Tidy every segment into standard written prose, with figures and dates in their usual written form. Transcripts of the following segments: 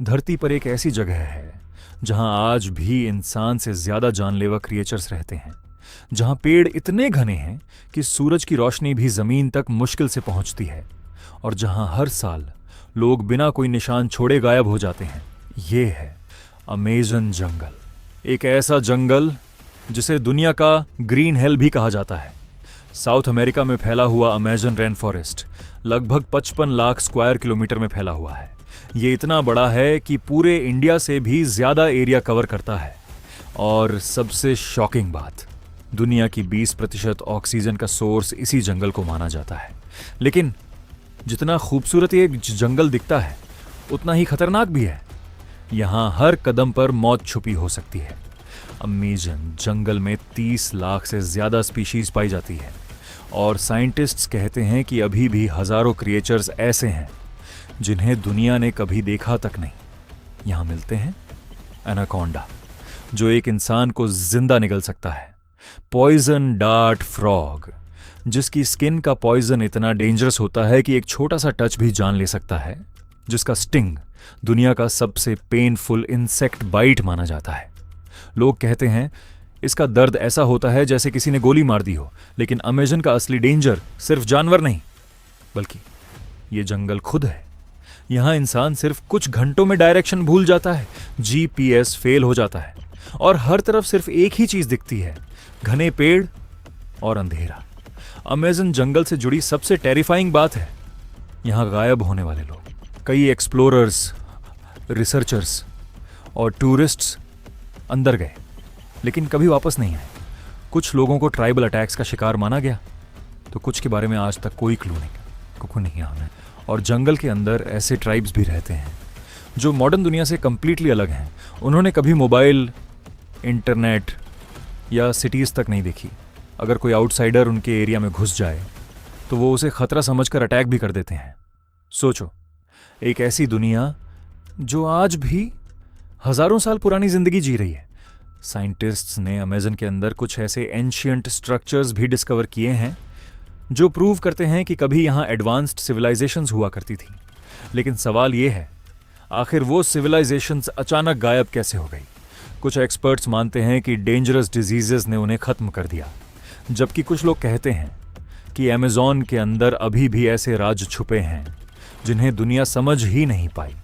धरती पर एक ऐसी जगह है जहां आज भी इंसान से ज्यादा जानलेवा क्रिएचर्स रहते हैं, जहां पेड़ इतने घने हैं कि सूरज की रोशनी भी जमीन तक मुश्किल से पहुंचती है, और जहां हर साल लोग बिना कोई निशान छोड़े गायब हो जाते हैं। ये है अमेज़न जंगल। एक ऐसा जंगल जिसे दुनिया का ग्रीन हेल भी कहा जाता है। साउथ अमेरिका में फैला हुआ अमेज़न रेन फॉरेस्ट लगभग 55 लाख स्क्वायर किलोमीटर में फैला हुआ है। ये इतना बड़ा है कि पूरे इंडिया से भी ज्यादा एरिया कवर करता है। और सबसे शॉकिंग बात, दुनिया की 20% ऑक्सीजन का सोर्स इसी जंगल को माना जाता है। लेकिन जितना खूबसूरत ये जंगल दिखता है, उतना ही खतरनाक भी है। यहाँ हर कदम पर मौत छुपी हो सकती है। अमेज़न जंगल में 30 लाख से ज्यादा स्पीशीज पाई जाती है, और साइंटिस्ट्स कहते हैं कि अभी भी हजारों क्रिएचर्स ऐसे हैं जिन्हें दुनिया ने कभी देखा तक नहीं। यहां मिलते हैं एनाकोंडा, जो एक इंसान को जिंदा निगल सकता है। पॉइजन डार्ट फ्रॉग, जिसकी स्किन का पॉइजन इतना डेंजरस होता है कि एक छोटा सा टच भी जान ले सकता है। जिसका स्टिंग दुनिया का सबसे पेनफुल इंसेक्ट बाइट माना जाता है। लोग कहते हैं इसका दर्द ऐसा होता है जैसे किसी ने गोली मार दी हो। लेकिन अमेज़न का असली डेंजर सिर्फ जानवर नहीं, बल्कि ये जंगल खुद है। यहां इंसान सिर्फ कुछ घंटों में डायरेक्शन भूल जाता है, जीपीएस फेल हो जाता है, और हर तरफ सिर्फ एक ही चीज दिखती है, घने पेड़ और अंधेरा। अमेज़न जंगल से जुड़ी सबसे टेरिफाइंग बात है यहां गायब होने वाले लोग। कई एक्सप्लोरर्स, रिसर्चर्स और टूरिस्ट्स अंदर गए, लेकिन कभी वापस नहीं आए। कुछ लोगों को ट्राइबल अटैक्स का शिकार माना गया, तो कुछ के बारे में आज तक कोई क्लू नहीं हमें। और जंगल के अंदर ऐसे ट्राइब्स भी रहते हैं जो मॉडर्न दुनिया से कंप्लीटली अलग हैं। उन्होंने कभी मोबाइल, इंटरनेट या सिटीज़ तक नहीं देखी। अगर कोई आउटसाइडर उनके एरिया में घुस जाए तो वो उसे खतरा समझकर अटैक भी कर देते हैं। सोचो, एक ऐसी दुनिया जो आज भी हजारों साल पुरानी जिंदगी जी रही है। साइंटिस्ट्स ने अमेज़न के अंदर कुछ ऐसे एंशियंट स्ट्रक्चर्स भी डिस्कवर किए हैं जो प्रूव करते हैं कि कभी यहाँ एडवांस्ड सिविलाइजेशंस हुआ करती थी। लेकिन सवाल ये है, आखिर वो सिविलाइजेशंस अचानक गायब कैसे हो गई? कुछ एक्सपर्ट्स मानते हैं कि डेंजरस डिजीजेस ने उन्हें खत्म कर दिया, जबकि कुछ लोग कहते हैं कि अमेज़न के अंदर अभी भी ऐसे राज छुपे हैं जिन्हें दुनिया समझ ही नहीं पाई।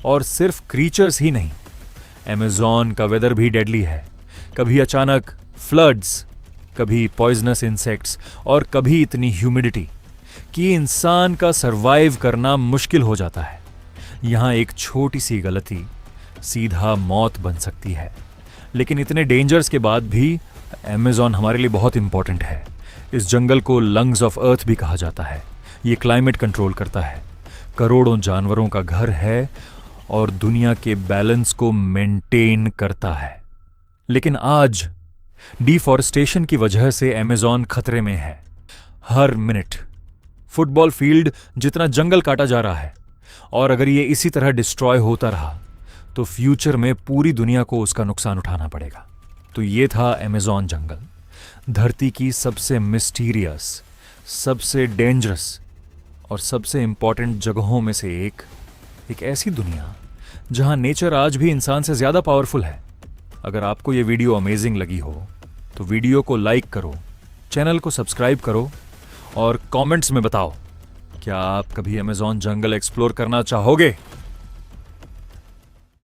और सिर्फ क्रीचर्स ही नहीं, अमेज़न का वेदर भी डेडली है। कभी अचानक फ्लड्स, कभी पॉइजनस इंसेक्ट्स, और कभी इतनी ह्यूमिडिटी कि इंसान का सरवाइव करना मुश्किल हो जाता है। यहां एक छोटी सी गलती सीधा मौत बन सकती है। लेकिन इतने डेंजर्स के बाद भी अमेज़न हमारे लिए बहुत इंपॉर्टेंट है। इस जंगल को लंग्स ऑफ अर्थ भी कहा जाता है। ये क्लाइमेट कंट्रोल करता है, करोड़ों जानवरों का घर है, और दुनिया के बैलेंस को मेंटेन करता है। लेकिन आज डिफॉरेस्टेशन की वजह से अमेज़न खतरे में है। हर मिनट फुटबॉल फील्ड जितना जंगल काटा जा रहा है, और अगर ये इसी तरह डिस्ट्रॉय होता रहा तो फ्यूचर में पूरी दुनिया को उसका नुकसान उठाना पड़ेगा। तो ये था अमेज़न जंगल, धरती की सबसे मिस्टीरियस, सबसे डेंजरस और सबसे इंपॉर्टेंट जगहों में से एक ऐसी दुनिया जहां नेचर आज भी इंसान से ज्यादा पावरफुल है। अगर आपको यह वीडियो अमेजिंग लगी हो तो वीडियो को लाइक करो, चैनल को सब्सक्राइब करो, और कमेंट्स में बताओ क्या आप कभी अमेज़न जंगल एक्सप्लोर करना चाहोगे।